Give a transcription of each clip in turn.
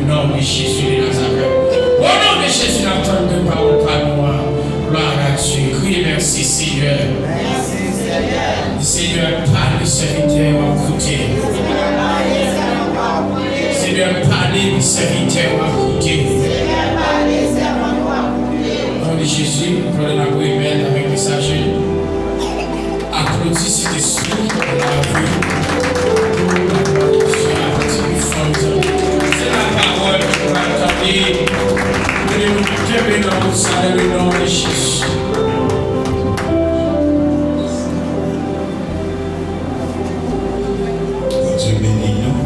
au nom de Jésus de Nazareth. Au nom de Jésus, n'attends de parole par nous. Gloire à Dieu. Criez merci Seigneur. Merci Seigneur. Seigneur, parle serviteur à côté. Seigneur, parle serviteur à côté. Au nom de Jésus, prenez la prière avec les sages. Applaudissez cet esprit de la vie. C'est la parole que vous entendez. Venez-nous bien dans le salut au nom de Jésus. Dieu bénit nous.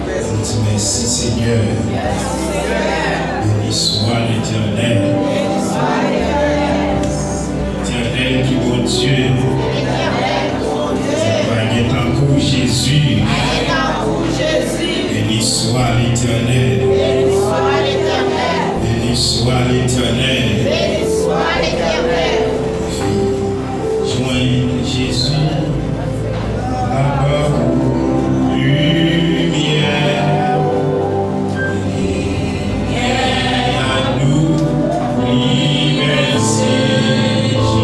On dit merci Seigneur. Béni soit l'Éternel. Éternel qui bon Dieu. Pour Jésus. Béni soit l'Éternel. Béni soit l'Éternel. Joignez Jésus. Là-bas, lumière. À nous, merci Jésus.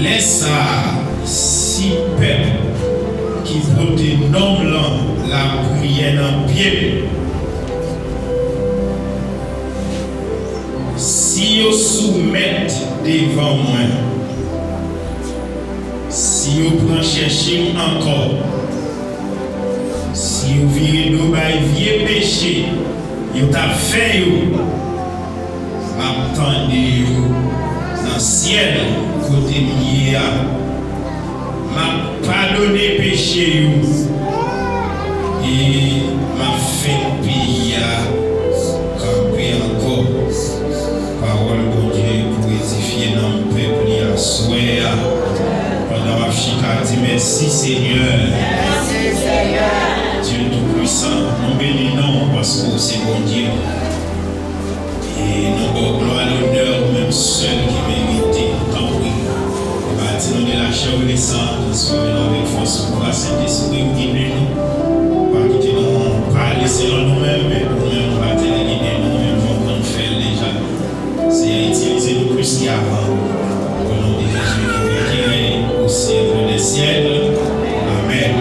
laisse si peuple qui porte nom la prière en pied. Si vous soumettez devant moi, si vous prenez chercher encore, si vous virez nos vieux péchés, vous avez fait, m'attendez dans le ciel, côté lié, m'a pardonné péché, et m'a fait payer, camper encore. Parole de Dieu pour édifier notre peuple et à souhait. Pendant ma chika dit merci Seigneur. Merci Seigneur. Dieu Tout-Puissant, nous bénissons parce que c'est bon Dieu. Et nous avons gloire et l'honneur, même seul qui mérite tant oui. Bâtis-nous de la chair et le sang, transformez-nous avec force pour la Saint-Esprit, guidez-nous. Pas quitter nous, pas laisser nous-mêmes, mais nous-mêmes, bâtir et guider nous-mêmes, nous faire déjà. C'est utiliser nous plus qu'avant. Au nom de Jésus qui règne au siècle des siècles. Amen.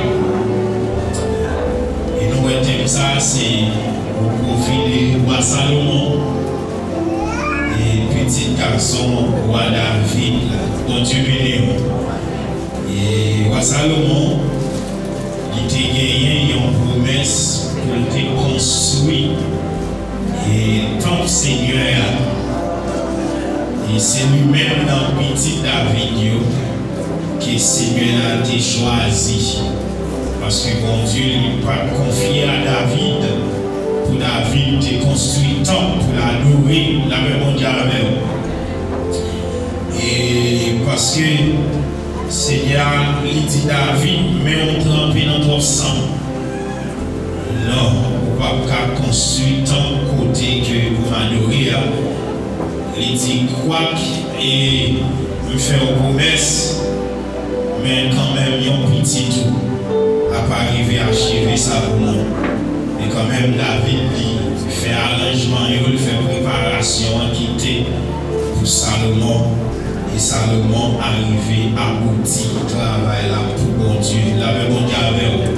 Et nous retenons ça, c'est au profit de roi Salomon et petit garçon roi David. Bon Dieu béni. Et roi Salomon, il était gagné une promesse pour te construire et ton Seigneur. Et c'est lui-même dans petit David que le Seigneur a été choisi. Parce que bon Dieu n'a pas confié à David pour David de construire un temple pour l'adorer, la même mondiale. Et parce que le Seigneur il dit David, mais on trempé dans ton sang. Non, on ne peut pas construire tant côté que pour m'adorer. Il dit quoi et me faire une promesse, mais quand même il y a un petit tout à pas arriver à achever ça pour nous. Et quand même David dit fait arrangement, il fait préparation à quitter pour Salomon. Et Salomon arrivé à abouti travail là pour bon Dieu, la même bon Dieu avec eux.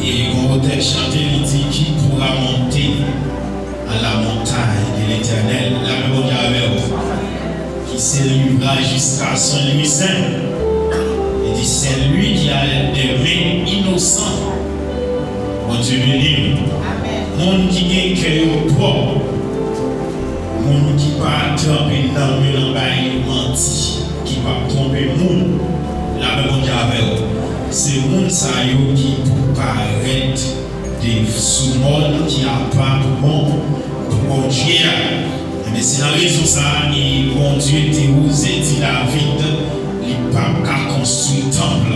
Et on va chanter, il dit qui pourra monter à la montagne de l'Éternel, la même Dieu avec vous, qui s'élèvera jusqu'à son lui saint. Il dit c'est lui qui a des mains innocents. Bon Dieu béni. Monde qui gagne cœur propre, monde qui pas tremper dans le menti, qui pas tromper monde, la même Dieu avec vous. C'est monde ça qui pour paraître des sous-modes qui a pas bon Dieu. Mais c'est la raison ça, et bon Dieu était osé dit David, il n'a pas construire un temple.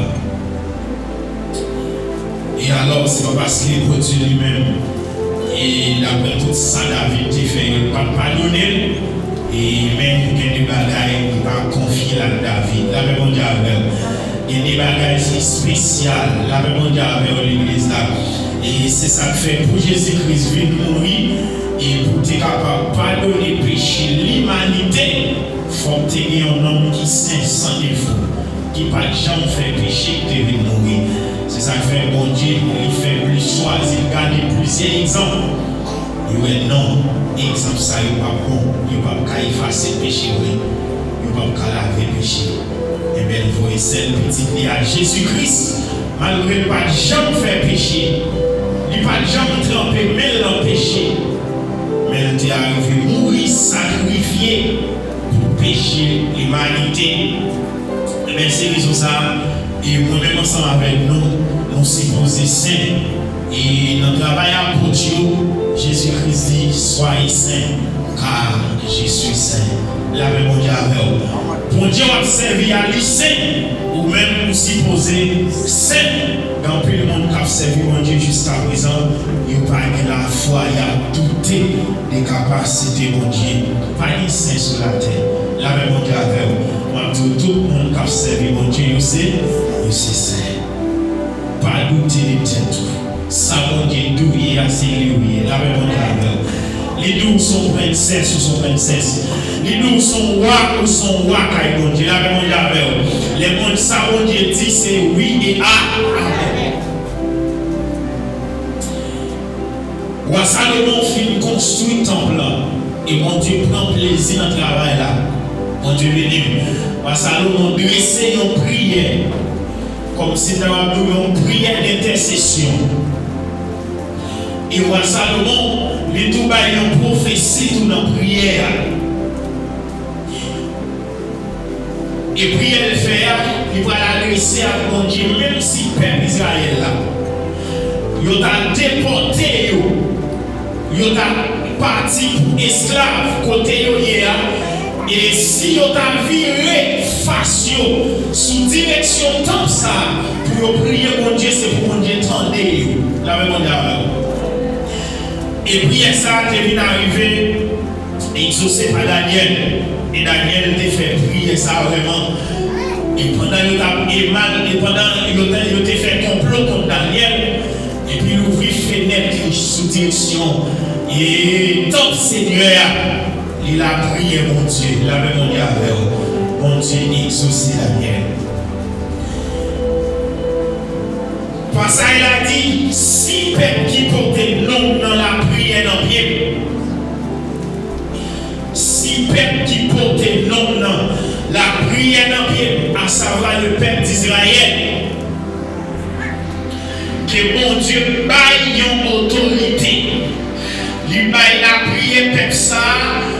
Et alors, c'est pas parce qu'il est Dieu lui-même. Et d'après tout ça, David a fait, il n'a pas pardonné. Et même il y a des bagailles qui va confier à David. La même Dieu avec. Il y a des bagailles spéciales. La même Dieu avec l'église là. Et c'est ça que fait pour Jésus-Christ venir mourir. Et pour être capable de pardonner le péché, l'humanité, il faut que tu aies un homme qui est saint, sans défaut, qui n'a pas jamais fait péché, qui devait mourir. C'est ça que fait bon Dieu, il fait plus choisir, il garde plusieurs exemples. Il dit non, exemple ça, il n'est pas bon, il ne peut pas effacer le péché, il ne peut pas laver le péché. Et bien, vous voyez cette petite vie à Jésus-Christ, malgré qu'il n'a pas jamais fait péché, il n'a pas jamais trempé, mais dans le péché. Mais il est arrivé à mourir, sacrifié pour pécher l'humanité. Et bien, c'est raison ça. Et nous-mêmes ensemble avec nous, nous supposons saints. Et notre travail à pour Dieu, Jésus-Christ dit, soyez saints, car je suis saint. La même Dieu avec vous. Pour Dieu, on servi à lui saint, ou même nous supposer saint. Dans plus le monde qui a servi mon Dieu jusqu'à présent, il n'y a pas la foi, il y a douté des capacités de mon Dieu. Pas de saint sur la terre. La même Dieu avec vous. Tout le monde qui a servi mon Dieu, c'est saint. Pas douter de tout. Ça, mon Dieu, douiller, c'est lui. La même Dieu avec vous. Les nous son princesse ou son princesse. Nous son roi ou son roi, car bon Dieu, là, mon Dieu, les mondes, ça, mon Dieu dit, c'est oui et amen. Roi Salomon fit construire un temple et mon Dieu prend plaisir dans le travail là. Mon Dieu béni. Roi Salomon dressait une prière comme si c'était une prière d'intercession. Et roi Salomon, il tout bas une prophétie tout dans la prière. Et prière le faire, il va l'adresser à mon Dieu, même si le peuple Israël là, il a déporté, il a parti pour esclave côté hier. Et si on a viré face sous direction comme ça, pour prier mon Dieu, c'est pour mon Dieu tendez. La même manière. Et puis ça, tu es arrivé, exaucé par Daniel. Et Daniel t'a fait prier ça vraiment. Et pendant qu'il t'a fait complot contre Daniel, et puis il ouvrit fenêtre sous direction. Et top Seigneur, il a prié mon Dieu. Il a même dit avec mon Dieu, exaucé Daniel. Par ça, il a dit, si peuple qui portait nom dans la prière dans pied, si peuple qui portait nom dans la prière dans pied, à savoir le peuple d'Israël, que mon Dieu baille une autorité, il baille la prière peuple ça,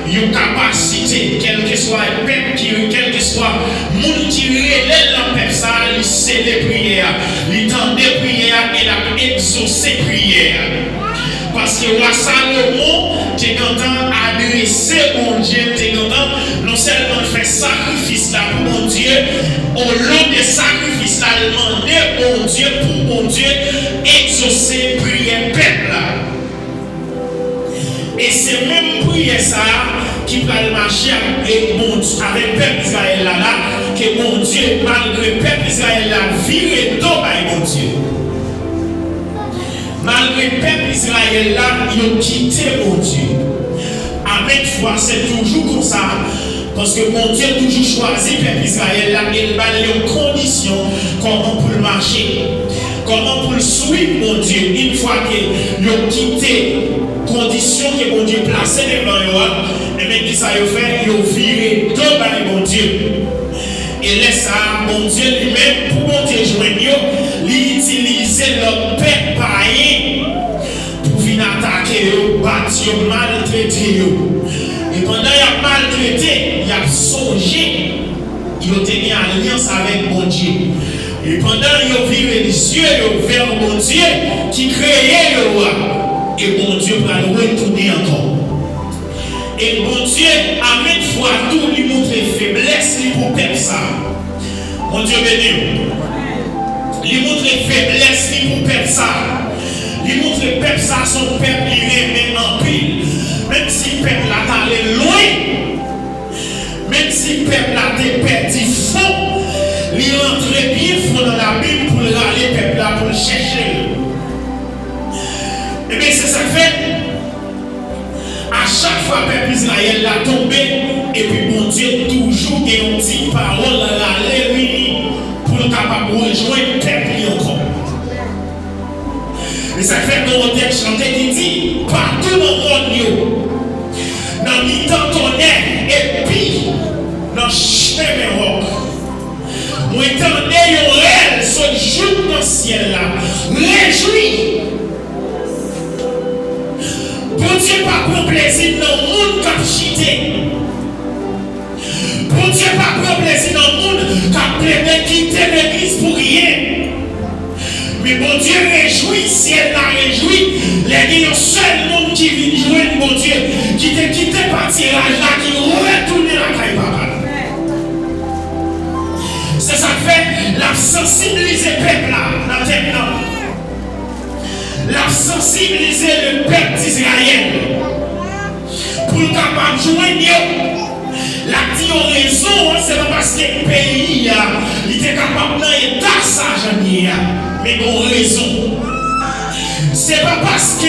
une capacité, quel que soit le peuple, quel que soit le monde qui relève la peuple ça, il sait les prières, il tend des prières et il a exaucé prières. Parce que roi Salomon, tu es content adresser mon Dieu, tu es content non seulement faire sacrifice là pour mon Dieu, au long des sacrifices là, demander mon Dieu pour mon Dieu, exaucer prière peuple là. Et c'est même prière ça qui va marcher avec le peuple Israël là, que mon Dieu, malgré le peuple Israël là, vire d'eau par mon Dieu. Malgré le peuple Israël là, ils ont quitté mon Dieu. Avec foi, c'est toujours comme ça. Parce que mon Dieu a toujours choisi le peuple Israël là, il va les conditions, comment pour le marcher, comment pour le suivre mon Dieu. Une fois qu'ils ont quitté les conditions que mon Dieu placé devant eux, et bien qui ça a fait, ils ont viré deux par mon Dieu. Et laisse ça, mon Dieu lui-même, pour mon Dieu joindre, il utilisait leur peuple païen pour venir attaquer, battre, maltraiter. Et pendant qu'il a maltraité, il a songé, il a tenu alliance avec mon Dieu. Et pendant qu'il a viré les yeux vers mon Dieu qui créait le roi, et mon Dieu va le retourner encore. Et mon Dieu, à maintes fois, tout lui montre faiblesse pour peuple ça. Mon Dieu béni. Il montre faiblesse pour peuple ça. Il montre peuple ça, son peuple, il remet en pile. Même si le peuple a allé loin, même si le peuple a perdu fond, il rentre bien fond dans la Bible pour aller peuple là, pour le chercher. Et bien c'est ça que fait. À chaque fois que le peuple Israël l'a tombé, et puis mon Dieu toujours une petite parole à la réunie pour le capable de rejoindre le peuple encore. Et ça fait que mon texte chanté qui dit, partout dans le monde, dans le temps qu'on est, et puis dans le chemin roc, nous entendons un réel ce jour dans le ciel là, réjouis. Bon Dieu pas prendre plaisir dans le monde qui a chité. Bon Dieu pas prendre plaisir dans le monde qui a plaidé quitter l'église pour rien. Mais bon Dieu réjouit, ciel l'a réjoui. Il y a un seul monde qui vient jouer mon Dieu, qui t'a quitté par tirage là, qui retourne la caille papa. C'est ça que fait la sensibiliser le peuple là, dans le tête là. La sensibiliser le peuple d'Israël pour le capable de joindre. La dit en raison, c'est pas parce que le pays il était capable d'un état ça, mais en raison. C'est pas parce que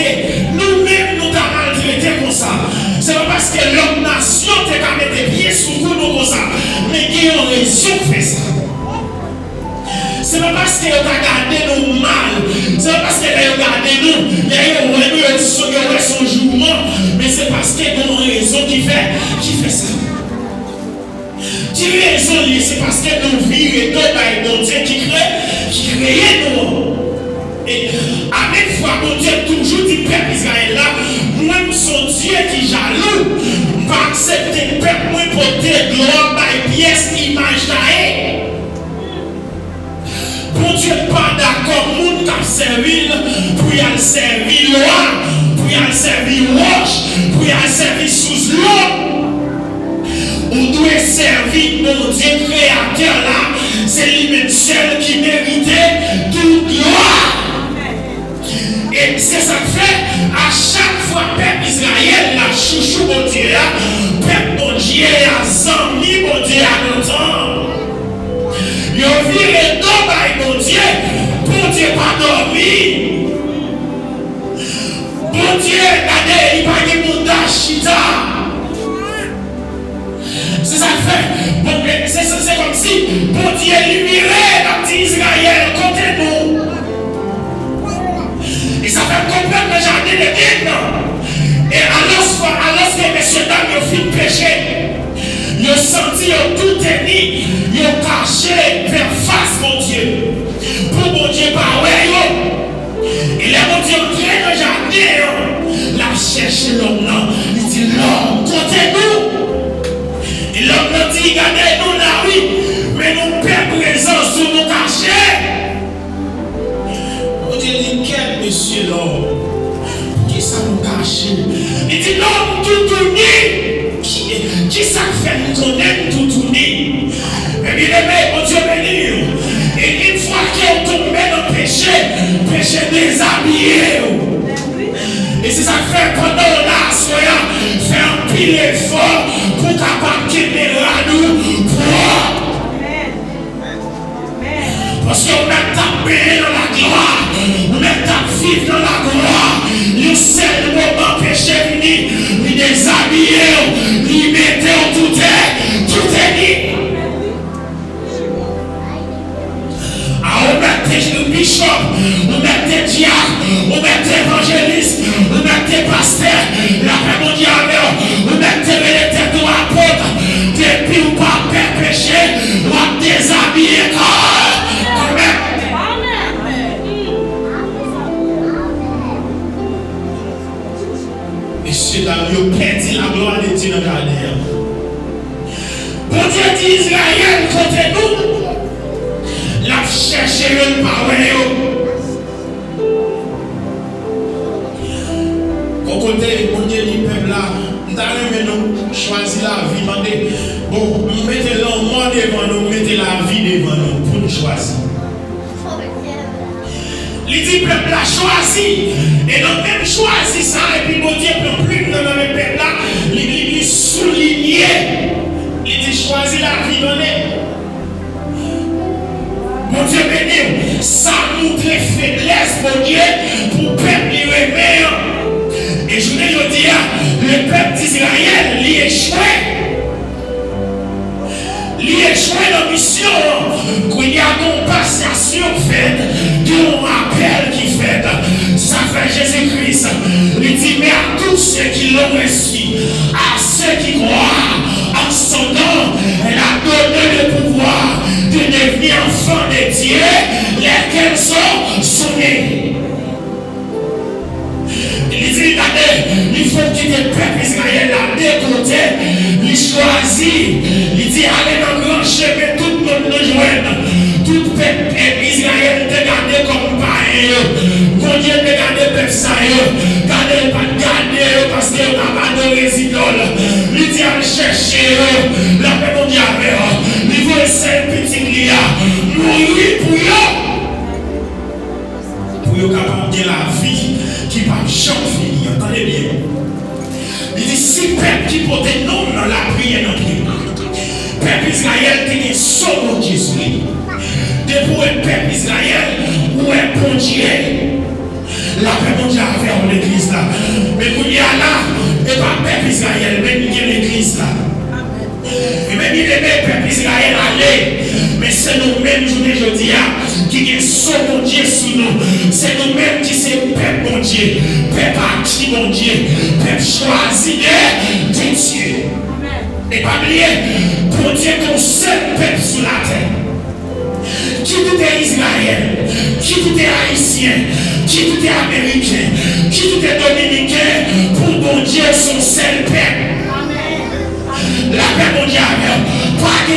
nous-mêmes nous t'avons maltraité comme ça. C'est pas parce que l'autre nation t'a qu'à mettre des pieds sous nous comme ça. Mais il y a une raison de faire ça. C'est pas parce que tu as gardé nous mal. C'est pas parce que tu as gardé nous. Il y a eu son jugement. Mais c'est parce que nous avons une raison qui fait ça. Qui raison, c'est parce que nous vivons dans mon Dieu qui crée nous. Et à même fois, mon Dieu toujours dit peuple Israël là, moi son Dieu qui jaloux, pas accepter le peuple, moi porter gloire par pièce, image d'ailleurs. Bon Dieu pas d'accord, moun qui a servi pour y aller servir loi, pour y aller servir roche, pour y aller servir sous l'eau. On doit servir mon Dieu créateur là, c'est lui-même seul qui méritait toute gloire. Et c'est ça que fait, à chaque fois, peuple Israël, la chouchou, mon Dieu, peuple, mon Dieu, a zami, mon Dieu, à longtemps. Ils ont viré d'eau, mon Dieu, mon Dieu, pas dormi. Mon Dieu, regardez, il n'y a pas de monde d'achita. C'est ça que fait, bon, c'est comme si, mon Dieu, libéré, la petite Israël, côté nous. Et ça fait comprendre le jardin de Dieu. Et alors que messieurs dames ont fait péché, ils ont senti, ils ont tout tenu, ils ont caché vers face mon Dieu. Pour mon Dieu, pas ouais. Et là, mon Dieu, entré dans le jardin, là, cherche l'homme, il dit l'homme, côté nous. Et l'homme dit, regardez-nous là, oui, mais nous perdons présence sur nos cachets. Il dit, quel monsieur l'homme? Qui ça nous cache? Il dit, non, tout tourné. Qui ça fait nous connaître tout tourné? Mais bien aimé, mon Dieu béni. Et une fois qu'on tombe dans le péché, péché déshabillé. Et c'est ça que fait pendant la soirée, fait un pile effort pour capable quitter à nous propre. Parce qu'on a tapé dans la gloire. On est vivre dans la gloire. Le seul moment péché fini, il déshabille, il mettait tout est dit. On mettait le bishop, on mettait diacre, on mettait évangéliste, on mettait pasteur, la paix mondiale, on mettait les têtes de l'apôtre. Depuis ou pas péché, on va déshabiller quand même. Messieurs, dames, ils ont perdu la gloire de Dieu dans le jardin. Bon Dieu dit Israël, côté nous, la chercher le power. Au côté, bon Dieu dit peuple là, nous avons choisi la vie. Bon, mettez l'homme devant nous, mettez la vie devant nous pour nous choisir. Il dit peuple a choisi. Et donc même choisi ça. Et puis mon Dieu ne peut plus dans le peuple là. Il souligné. Il dit choisis la vie donnée. Mon Dieu béni. Ça montre faiblesse mon Dieu pour le peuple y remettre. Et je vous dis le peuple d'Israël il échoué. Il échoué dans la mission. Qu'il y a une passation faite. Un appel qui fait, ça fait Jésus-Christ. Il dit, mais à tous ceux qui l'ont reçu, à ceux qui croient en son nom, elle a donné le pouvoir de devenir enfants de Dieu, lesquels sont sauvés. Il dit, regardez, il faut quitter le peuple Israël à deux côtés. Il choisit, il dit, allez dans le grand chemin, tout le monde nous joigne. Tout peuple Israël te garde comme pareil. Mon Dieu te garde peuple ça. Gardez pas garder parce que n'a pas de résidole. Il dit à chercher la paix mondiale. Il veut essayer petit lia. Mourir pour eux. Pour eux capable de la vie qui va jamais finir. Entendez bien. Il dit si peuple qui porte nom dans la prière dans le peuple Israël qui est sauvé Jésus. De pour un peuple Israël ou un bon Dieu. La paix mondiale vers l'église là. Mais qu'on y a là, et pas peuple Israël, même il y a l'église là. Et même il est le peuple Israël allé. Mais c'est nous-mêmes, je dis, qui est son mon Dieu sous nous. C'est nous-mêmes qui sommes peuple mon Dieu. Peuple acquis mon Dieu. Peuple choisi de Dieu. Et pas oublier, pour Dieu qu'on seul peuple sur la terre. Qui tout est Israël, qui tout est haïtien, qui tout est américain, qui tout est dominicain, pour mon Dieu son seul peuple. La paix mondiale, pas de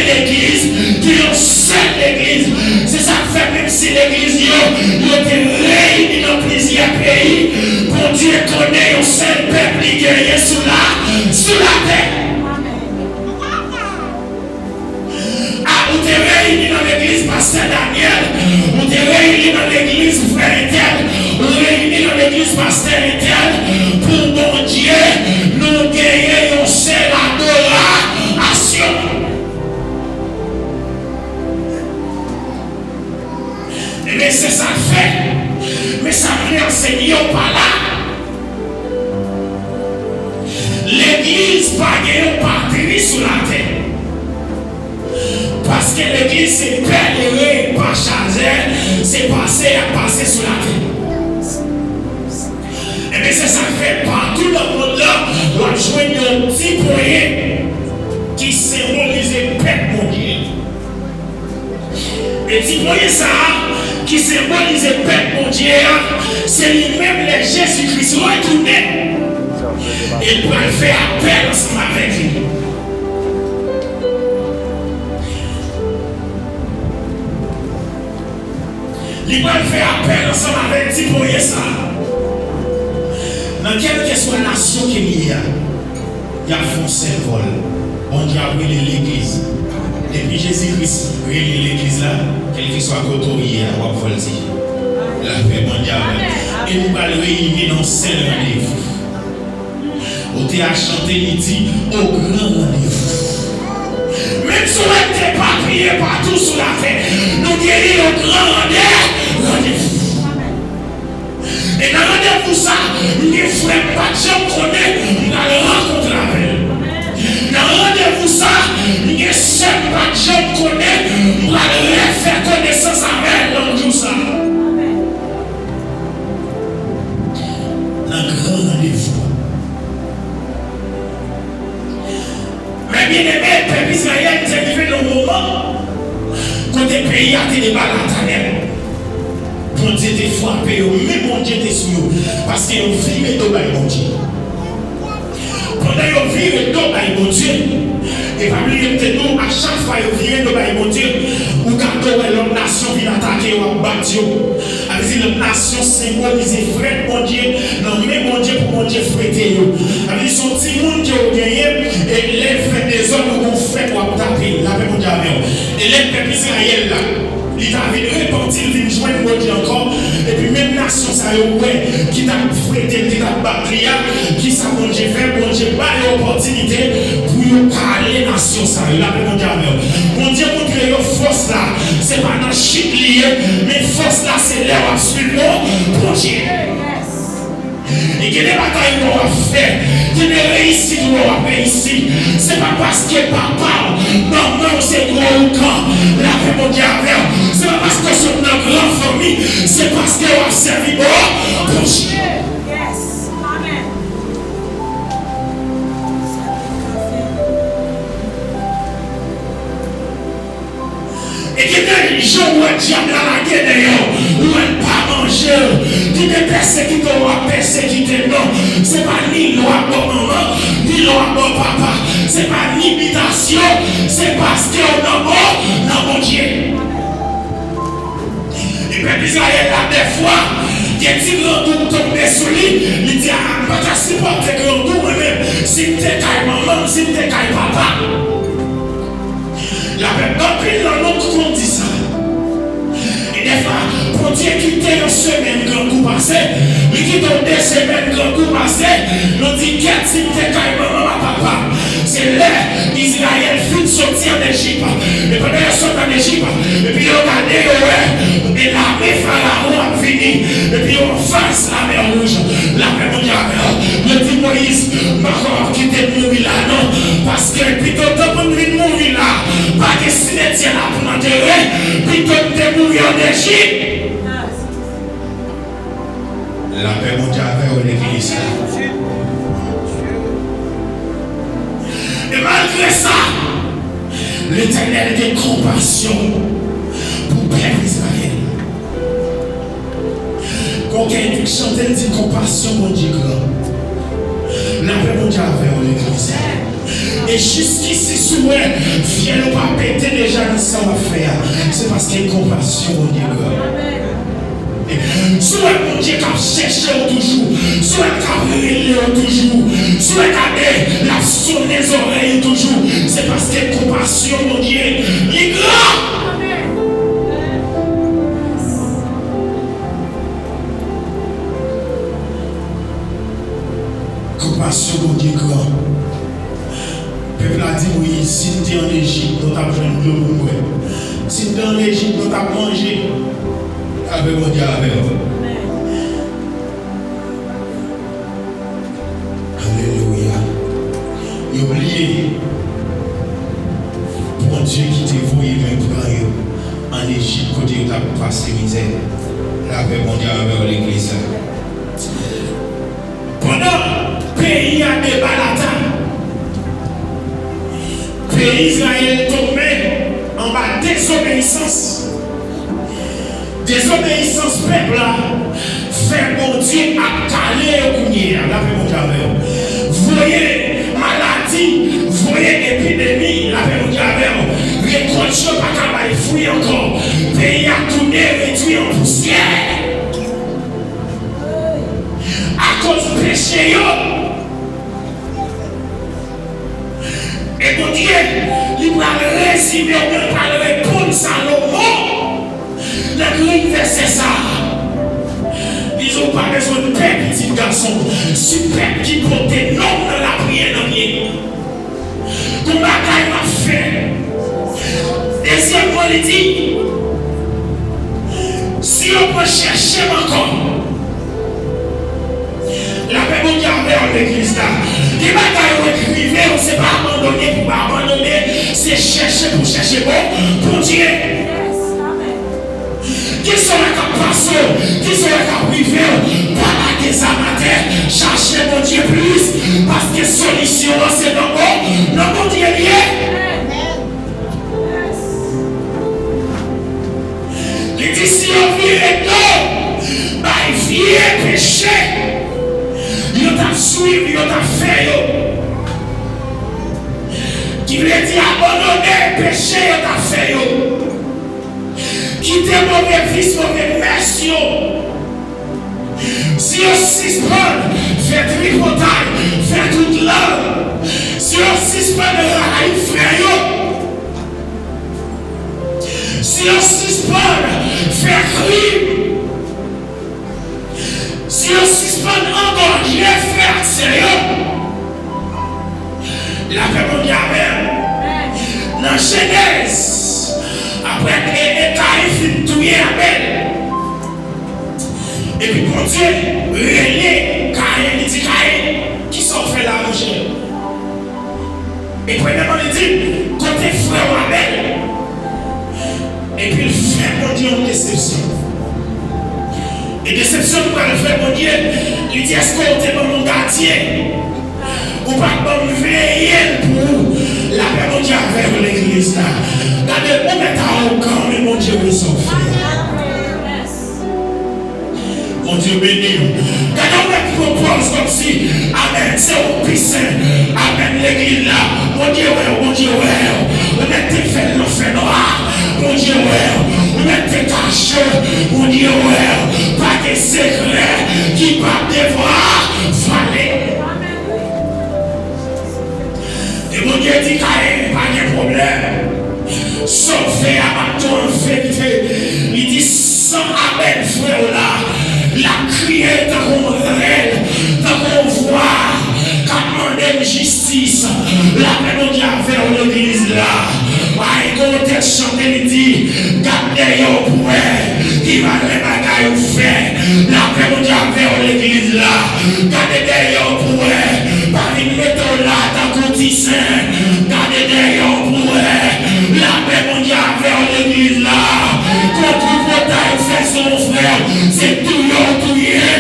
l'église, qui est une seule église. C'est ça que fait, même si l'église est réunie dans plusieurs pays, pour Dieu connaît un seul peuple qui est sous la terre. Ou t'es réunis dans l'église pasteur Daniel, ou t'es réunis dans l'église frère Etienne, ou réunis dans l'église pasteur Etienne, pour mon Dieu, nous gagner une seule adoration. Mais c'est ça fait, mais ça vient enseigner par là. L'église pas gagner partie sur la terre. Parce que l'église c'est pèlerin, pas chargé, c'est passé à passer sur la terre. Et bien c'est ça que fait partout dans le monde là, on va jouer un petit point qui symbolise le peuple mon Dieu. Et petit point ça, qui symbolise le peuple mon Dieu, c'est lui-même le Jésus-Christ retourné. Et il va faire appel ensemble avec lui. Il va faire appel ensemble avec lui pour ça. Dans quelle que soit la nation qu'il y a fait un seul vol. On dit à l'église. Et puis Jésus-Christ réunit l'église là, quel que soit le côté il y a, on va le dire. La paix mondiale. Et nous allons réunir dans un seul rendez-vous. On t'a chanté, il dit, au grand rendez-vous. Même si on n'était pas prié partout sur la terre, nous guérissons au grand rendez-vous. Et dans le rendez-vous, ça, nous ne ferons pas de gens qu'on est, nous allons rencontrer avec. Dans le rendez-vous, ça, nous ne sommes pas de gens qu'on est, nous allons faire connaissance avec dans le jour ça. Dans le grand rendez-vous. Mais bien aimé, le peuple Israël est arrivé dans le moment quand le pays a été débattu à la terre. Bon Dieu était frappé, mais bon Dieu était sur nous. Parce qu'ils ont viré tout par mon Dieu. Pendant qu'ils ont viré tout par mon Dieu, et parmi nous, à chaque fois qu'ils ont viré tout par mon Dieu, ou quand l'autre nation vient attaquer ou battre, avec l'autre nation symbolise frère mon Dieu, non mais mon Dieu pour mon Dieu fréter. Avec son petit monde qui a gagné, et les frères des hommes ont fait pour taper, la paix mondiale. Et les peuples Israël là. Il a répandu, il vient joindre mon Dieu encore. Et puis même nation, ça y est, qui t'a frété, qui t'a battu, qui ça mon Dieu fait, mon Dieu pas l'opportunité pour parler nation, ça y est, la paix mondiale. Mon Dieu montre une force là, c'est pas dans chute lié, mais force là, c'est l'air absolument pour Dieu. Et que les batailles qu'on va faire, que les réussites qu'on va faire ici, c'est pas parce que papa, non, c'est gros camp, la paix mondiale, c'est pas parce que c'est une grande famille, c'est parce qu'on va servir pour Dieu. Yes. Amen. Et que des gens où un diable à la guerre d'ailleurs, où elle pas manger, qui te persécute ou à persécuter, non, c'est pas ni loi pour maman, ni loi pour papa, c'est pas ni imitation, c'est parce qu'on a mort dans mon Dieu. Et puis Israël là des fois, il y a un petit grand tour tombé sur lui, il dit, ah, pas qu'à supporter grand tour, même si t'es caille maman, si t'es caille papa. La même pile dans notre qu'on dit ça. Et des fois, pour Dieu quitter une semaine grand coup passé, il quitte 2 semaines grand coup passé, nous dit qu'est-ce que t'es caille maman papa. C'est là Israël fit sortir d'Égypte. Et pendant qu'ils sont en Égypte, et puis ils ont regardé, et l'armée pharaon a vu fini. Et puis on face la mer rouge. La paix mondiale. Le dit Moïse, encore quitter de mourir là, non. Parce que plutôt que de mourir là, pas de cimetière là pour l'enterrer, plutôt que de mourir en Égypte. La paix mondiale vers l'église. Et malgré ça, l'Éternel a des compassion pour le peuple Israël. Quand quelqu'un chante, il dit compassion, mon Dieu grand. La paix mondiale vers l'église. Et jusqu'ici, souvent, viens nous pas péter déjà dans ça à faire. C'est parce qu'il y a une compassion, mon Dieu grand. Soit mon Dieu qui cherche toujours, soit qui brille toujours, soit qui a sonné les oreilles toujours, c'est parce que compassion, mon Dieu, il est grand. Compassion, mon Dieu, grand. Le peuple a dit, oui, si tu es en Égypte, tu as besoin de l'eau. Si tu es en Égypte, tu as mangé. Avec mon Dieu, avec vous. Alléluia. Et oubliez, bon Dieu qui t'a voué même pour en Égypte, côté où tu as passé misère. Là, avec mon Dieu, avec l'église. Pendant le pays a des balatas, le pays Israël tombé en bas de désobéissance. Désobéissance peuple là, fait mon Dieu à caler au courrier. Là, fait mon Dieu. Voyez maladie, voyez épidémie, là, fait mon Dieu. Récolte pas qu'à fouiller encore. Pays a tourné, réduit en poussière. À cause du péché, et mon Dieu, il va résimer, il va répondre Salomon. Le grille verset ça. Ils n'ont pas besoin de père, petit garçon. Super qui porte non dans la prière dans pied. Comment bagaille m'a fait. Deuxièmement, il dit si on peut chercher encore, la paix mondiale vers l'église là. Les bagailles écrivées, on ne s'est pas abandonné pour abandonner, c'est chercher pour chercher bon pour Dieu. Qui sont les capables, qui sont les capables, pas des amateurs, chercher mon Dieu plus, parce que solution c'est dans mon Dieu lié. Les disciples viennent non, bah ils viennent pécher, ils ont suivi, ils ont fait, qui veut dire abandonner, pécher, ils ont fait. Quitter mauvais vice, mauvais merci. Si on suspend, fait tripotage, fait toute l'heure. Si on suspend le rail frère, si on suspend, fait crime. Si on suspend engorger, frère sérieux. La paix mondiale, dans Genèse. Après, Caïn tout Abel. Et puis, pour Dieu, relais, Caïn, il dit Caïn, qui sont fait la manger. Et premièrement, il dit, côté frère Abel. Et puis, il fait mon Dieu une déception. Et déception, pour le faire mon Dieu, il dit est-ce qu'on est dans mon quartier? Ou pas me veiller pour la paix mondiale vers l'église là. Regardez, on met à au camp, mais mon Dieu, ils sont faits. Mon Dieu béni. Regardez, on propose comme si, amen, c'est au piscin, amen, l'église là. Mon Dieu, on met tes fêtes, l'enfer noir. Mon Dieu, on met tes caches, mon Dieu, pas de secret qui va devoir faller. Et mon Dieu dit qu'il n'y a pas de problème. Sauf à toi en vérité. Il dit sans Abel frère là. La criée dans mon rêve, dans mon voix. Quand on justice. La paix mondiale vers l'église là. Il continue de chanter, il dit, gardez au point. Il va les bagailles faire. La paix mondiale vers l'église là. Gardez derrière pour elle. Pas une méthode là dans le quotidien. Gardez derrière pour elle. La paix mondiale vers l'église là. Quand tu portail fait son frère, c'est tout rien.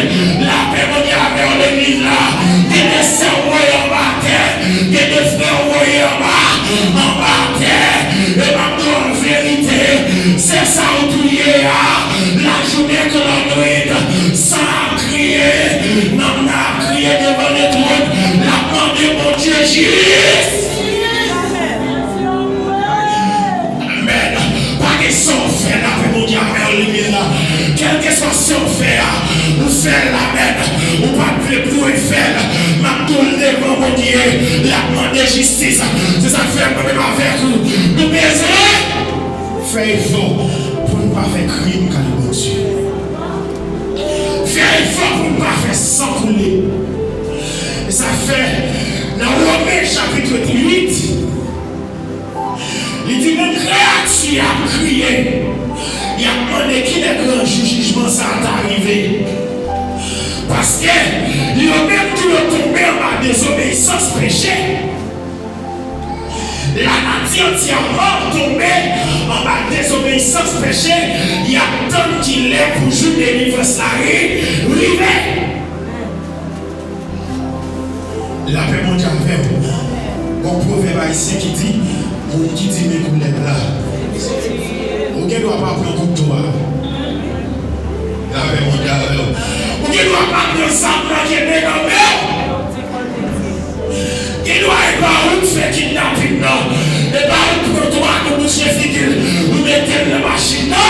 La paix mondiale vers l'église là. Il y a des sœurs en bas terre. Il y a des frères en bas terre. Et maintenant en vérité, c'est ça où tu es là. La journée que l'on nuit, sans crier, non, a crié devant les trônes, la demandé mon Dieu Jésus. Amen. Pas que son fait la paix mondiale vers l'église là. Quel que soit son fait, ou fait la mène, ou pas plus pour faire, ma tour devant mon Dieu, la demandé justice. C'est ça fait même avec vous. Nous besoin, faire effort pour ne pas faire crime quand le bon Dieu. Faire effort pour ne pas faire sang couler. Et ça fait, dans Romains chapitre 8, il dit même créature a crié. Il a demandé qui est le grand jugement ça est arrivé. Parce que il a même tout tombé en bas désobéissance péché. La nature entièrement tombée en bas désobéissance péché. Il y a tant qu'il est pour jouer des livres salariés. La paix mondiale avec vous. Bon proverbe ici qui dit, mon qui dit mes coulettes là. Vous ne doit pas prendre un coup de doigt. La paix mondiale avec vous. Vous ne doit pas prendre ça qui est bien dans le il doit être pas où faire kidnapping non. Et pas où prendre toi comme monsieur figure. Vous mettez la machine là.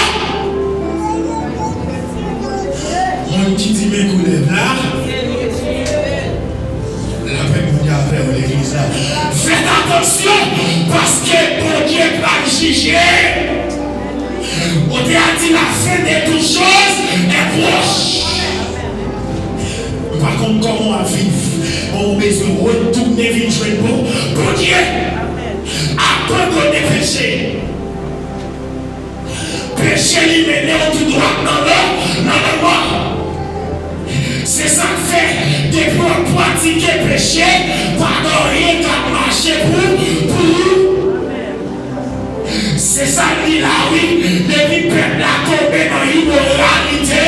Mon qui dit mes coulettes là. La paix mondiale avec l'église là. Faites attention parce que mon Dieu va juger. On t'a dit la fin de toutes choses est proche. Par contre, comment on vivre? On a besoin de retourner vite pour Dieu. Abandonner le péché. Péché lui mène tout droit dans le mort. C'est ça que fait des pour pratiquer le péché, pas rien qu'à marcher pour vous. C'est ça qu'il a oui, depuis peuple a tombé dans l'immoralité,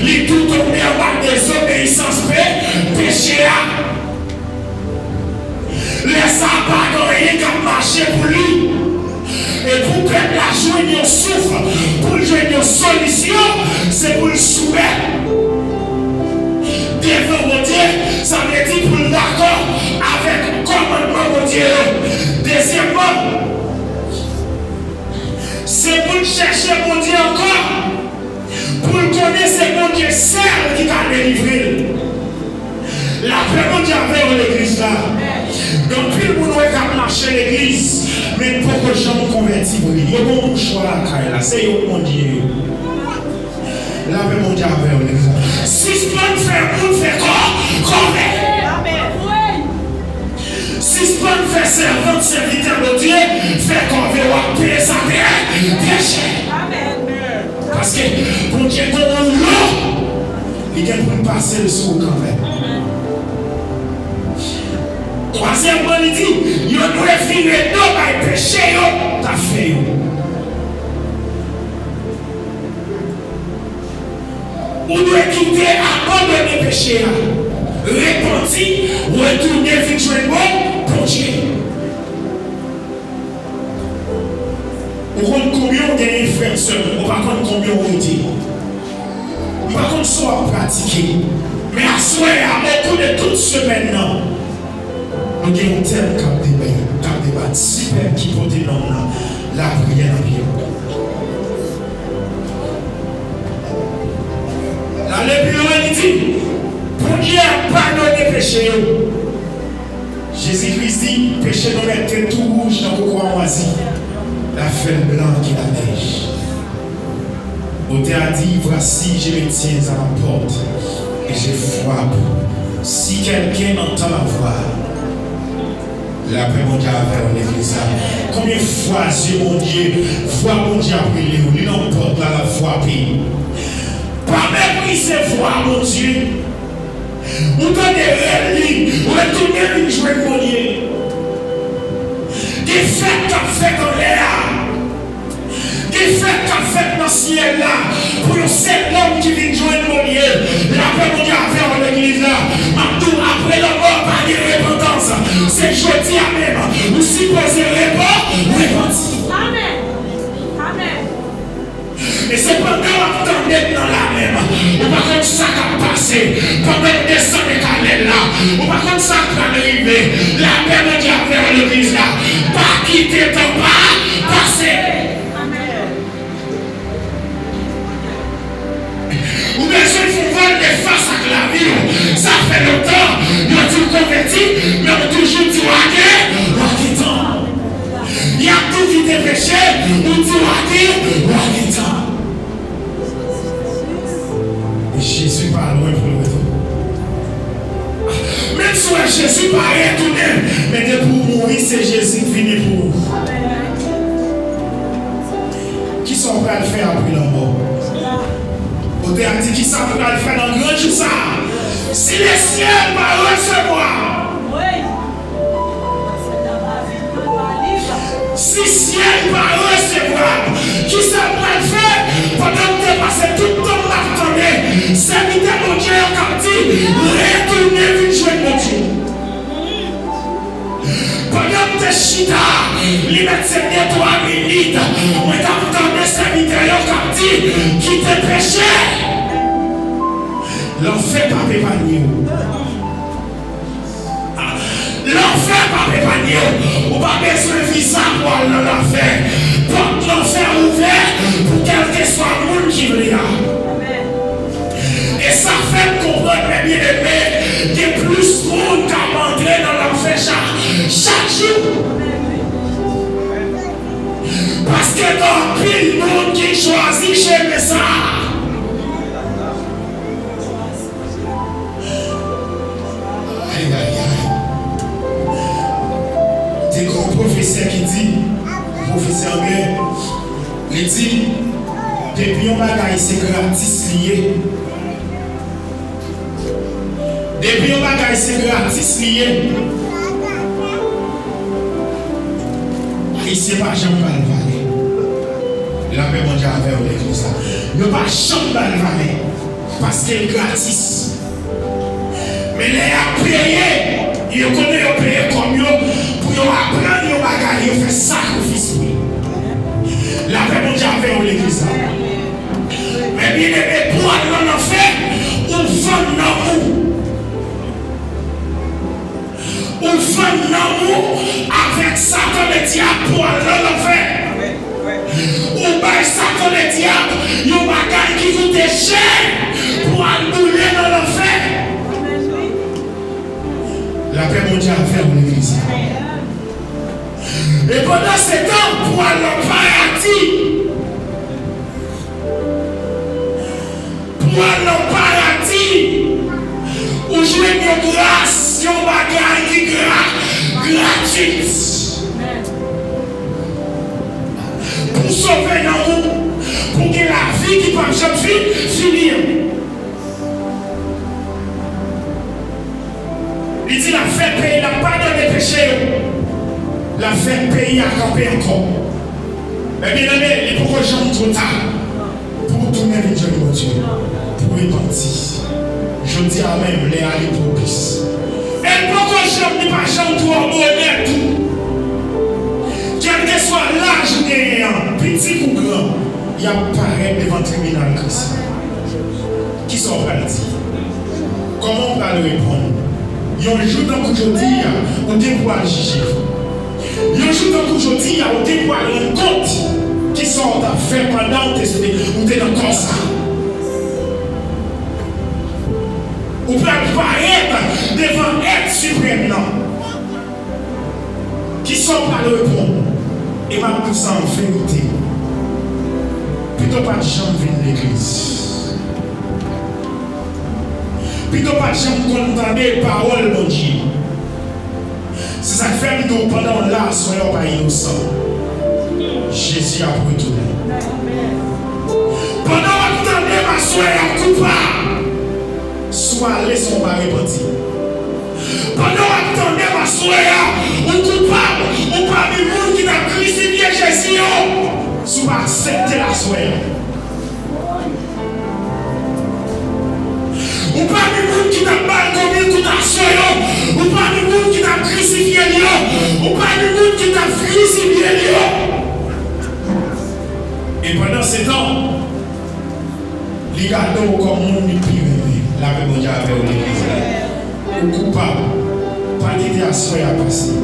il tout tombé en bas de désobéissance, péché là. Laisse pas rien qu'à marcher pour lui. Et pour peuple a joué une souffre, pour jouer une solution, c'est pour le soumettre. Devant mon Dieu, ça veut dire pour le d'accord avec le commandement de Dieu. Deuxièmement, c'est pour chercher mon Dieu encore. Pour le connaître, c'est mon Dieu seul qui t'a délivré. La paix mondiale vers l'église là. Donc, puis le monde qui a marché l'église, mais beaucoup de gens ont converti. Il y a un bon choix là, c'est mon Dieu. La paix mondiale vers l'église là. Si ce qu'on fait quoi? Si ce qu'on fait servant, serviteur de Dieu, fait qu'on veut payer sa péché. Parce que pour Dieu, quand on l'eau, il y a pour passer le sou quand même. Troisièmement, il dit, il doit finir dans le péché, t'as fait. On doit quitter, abandonner le péché, repentir, retourner virtuellement pour Dieu. On compte combien on gagne frères seuls, on va compte combien on dit. On va compte soit pratiquer. Mais à soi, à beaucoup de toutes semaines, non. Nous avons un tel cap débat super qui porte dans la prière en Dieu. Allez plus loin, il dit, pour Dieu pardonner péché. Jésus-Christ dit, péché dans la tête tout rouge dans le coin moisi. La feuille blanche et la neige. On t'a dit, voici, je me tiens à la porte et je frappe. Si quelqu'un entend ma voix, la paix mondiale vers l'église. Combien de fois, Dieu mon Dieu, voix mon Dieu après lui, il n'emporte la foi. Pas pas mépriser voix, mon Dieu. Ou donner lui, retourner lui jouer mon Dieu. Des fêtes qu'a fait dans l'air. Des fêtes qu'a fait dans le ciel là. Pour le seul homme qui vient joindre mon Dieu. La paix mon Dieu a fait dans l'église là. Après la mort, pas de repentance. C'est jeudi à même. Vous supposez repentir. Amen. Amen. Et c'est pendant que vous êtes dans la même. Ou pas comme ça qui a passé. Pendant que vous descendez Canel là. Ou pas comme ça qui va arriver. La paix mon Dieu a fait dans l'église là. Pas quitter ton pas. Passer. Ou bien je vous vois des faces à la vie. Ça fait longtemps. Nous avons converti. Mais on a toujours dit waké. Il y a tout qui est péché. On dit waké. Et Jésus pas loin pour le retour. Même si Jésus pas retourné. Mais de pour mourir, c'est Jésus qui finit pour vous. Qui sont prêts à le faire après la mort? On a dit qui sont prêts à le faire dans le grand jour ça. Si les ciels vont recevoir. Si le ciel va recevoir. Qui sont prêts à le faire pendant que tu as passé tout le temps à attendre. Serviteur mon Dieu a dit retournez vite jouer mon Dieu. Pendant que tu es chita, il met ses 3 minutes. On t'a entendu serviteur qui dit qui te péché. L'enfer pas préparé. L'enfer pas préparé. On va besoin de visa pour aller dans l'enfer. Porte l'enfer ouvert pour quel que soit le monde qui vient. Et ça fait comprendre, mes bien-aimés, qu'il y a plus de monde qui a entré dans l'enfer chaque jour. Parce que dans pile monde qui choisit chez ça. Aïe, aïe, aïe. Des grands professeurs qui dit, professeur anglais, il dit, depuis un bagage c'est gratis lié. Depuis un bagage c'est gratis lié. Il ne pas jamais pas le valer. La paix mon Dieu avec l'église. Il ne pas jamais pas le valer. Parce qu'il est gratis. Mais les a payé. Il connaît payer comme eux pour apprendre les bagages. Il fait sacrifice. La paix mon Dieu avec l'église. Mais bien aimé, pour aller en enfer, on vend l'amour. On fait l'amour avec Satan le diable pour aller dans l'enfer. On bat Satan le diable, il y a un bagage qui coûte cher pour aller dans l'enfer. La paix mondiale a fait en église. Et pendant ce temps, pour aller au paradis, pour aller au paradis, où jouer une grâce, un bagage qui est gratuit. Pour sauver l'amour, pour que la vie qui peut jamais finir. Il dit la fait payer, la pardon des péchés. La fait payer à camper encore. Mais bien aimé, il faut que j'aime trop tard. Pour tourner les Dieu de Dieu. Pour repentir. Je dis à même les aller propices. Et pourquoi j'aime pas j'aime tout honnête tout. Quel que soit l'âge ou petit ou grand, il y a pareil devant le tribunal Christ. Qui sont prêts à dire? Comment on va le répondre? Il y a un jour dans aujourd'hui, on doit juger. Il y a un jour dans aujourd'hui, on doit rendre compte qui sont à faire pendant que vous êtes dans le corps. Ou peut apparaître devant être suprême, non. Qui sont pas le répondre. Et ma tout ça en vérité. Plutôt pas de gens viennent de l'église. Plutôt pas de gens condamner les paroles de Dieu. C'est ça que fait nous pendant là, soyons pas innocents. Jésus a retourné. Pendant que vous attendez ma soeur, pas, soit laissez son pas repentir. Pendant que tu es ma soeur, ou coupable, ou parmi nous qui t'a crucifié Jésus, soit accepter la soeur. Ou parmi nous qui t'a mal commis tout ta soeur, ou parmi nous qui t'a crucifié, ou parmi nous qui t'a crucifié. Et pendant ce temps, les gars comme monde pire, la même monde avec l'église. Ou coupable, pas d'idée à soeur à passer.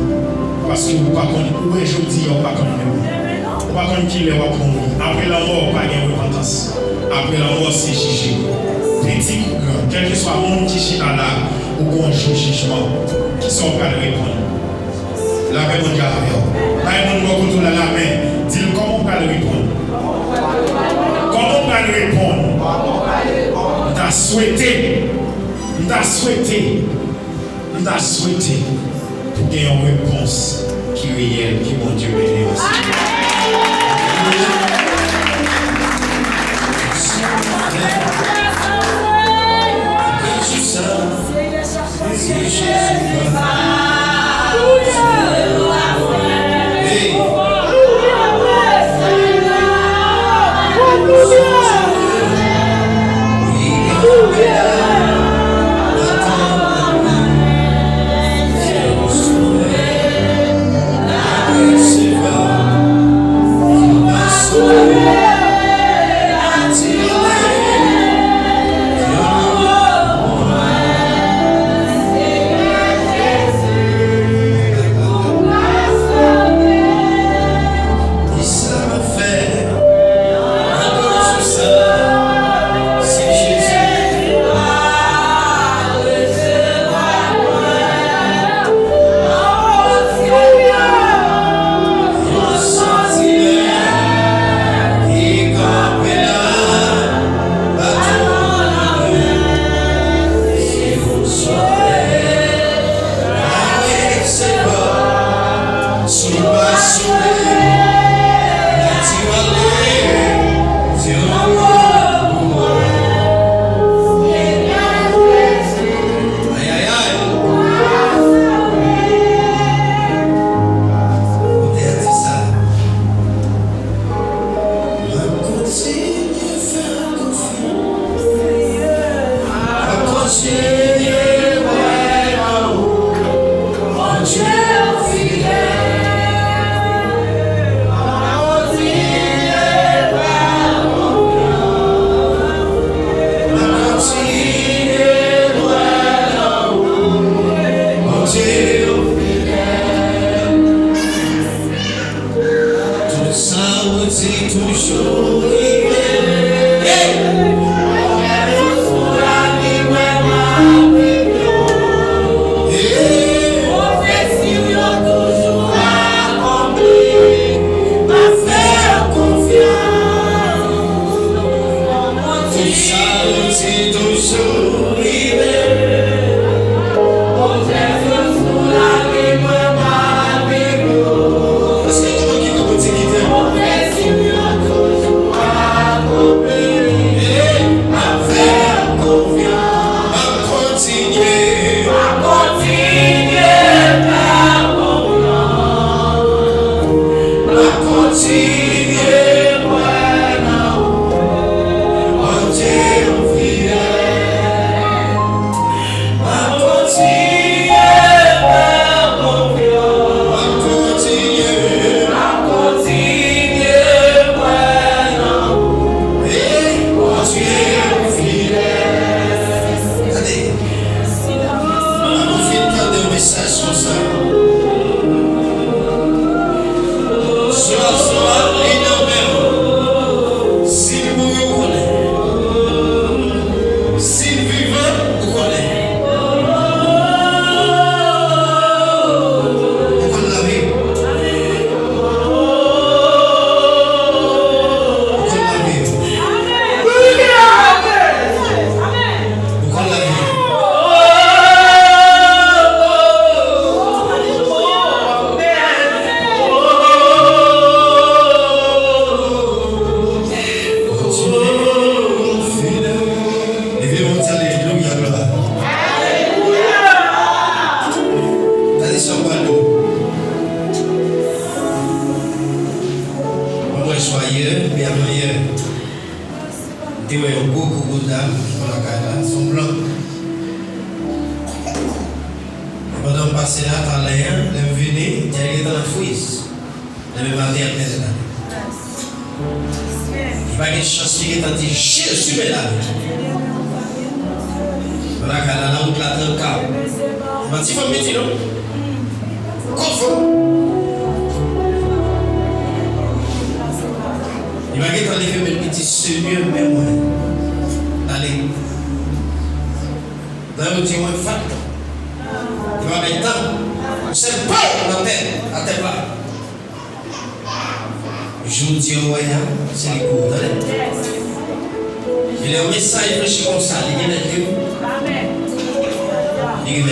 Parce que vous ne pouvez pas où est aujourd'hui, vous ne pouvez pas connaître. Vous ne pouvez pas connaître qui est mort. Après la mort, pas de repentance. Après la mort, c'est jugé. Petit ou grand, quel que soit le monde qui chita là, ou qu'on joue jugement, qui sont prêts à répondre. La même monde avec vous. Là, il va contrôler la main. Dis-le comment on peut répondre. Comment on peut répondre? On t'a souhaité. On t'a souhaité. On t'a souhaité pour qu'il y ait une réponse qui est réelle, qui mon Dieu bénit aussi. Et ouais, beaucoup d'âmes qui sont blancs. Pendant que passer là, t'as l'air, elle venait, elle était dans la fouille. Elle me battait à peine là. Il n'y a pas de chance qu'il ait dit Jésus est là. Voilà, quand elle a la route là, dans le cas. Il m'a dit, faut me dire non. Confond. Il m'a dit, quand il fait mes petits seigneurs, même moi. Allez. Dans le petit moins fat. Il va mettre temps. C'est pas dans la tête, à tête là. Je vous dis au royaume, c'est les cours. Il y a un message reçu comme ça, il y a des il y a des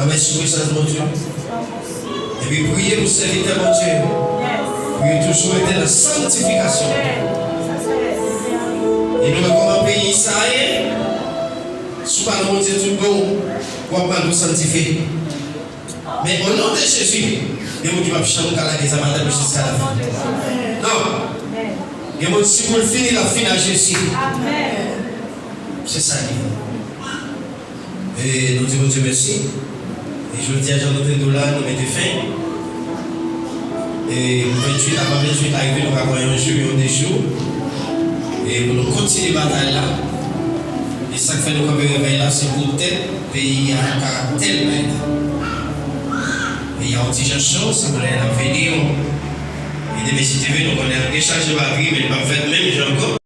merci pour ça, mon Dieu. Et puis priez pour serviteur, mon Dieu. Priez toujours être la sanctification. Et nous, comme un pays israélien, sous par mon Dieu, tout bon, pour nous sanctifier. Mais au nom de Jésus, il y a des gens qui vont changer la jusqu'à la fin. Non. Il y a des gens qui vont finir la fin à Jésus. C'est ça. Et nous disons Dieu merci. Et je vous dis à Jean-Noté Doula, nous mettons fin. Et 28 avant 28 arrivé, nous avons un jour et des jours. Et pour nous continuer la bataille là. Et ça que fait nous comme réveil là, c'est pour tel pays à caractère là. Et il y a un petit chanson, si vous voulez la venir. Et des messieurs TV, nous on a déchargé la batterie, mais il va faire même j'ai encore.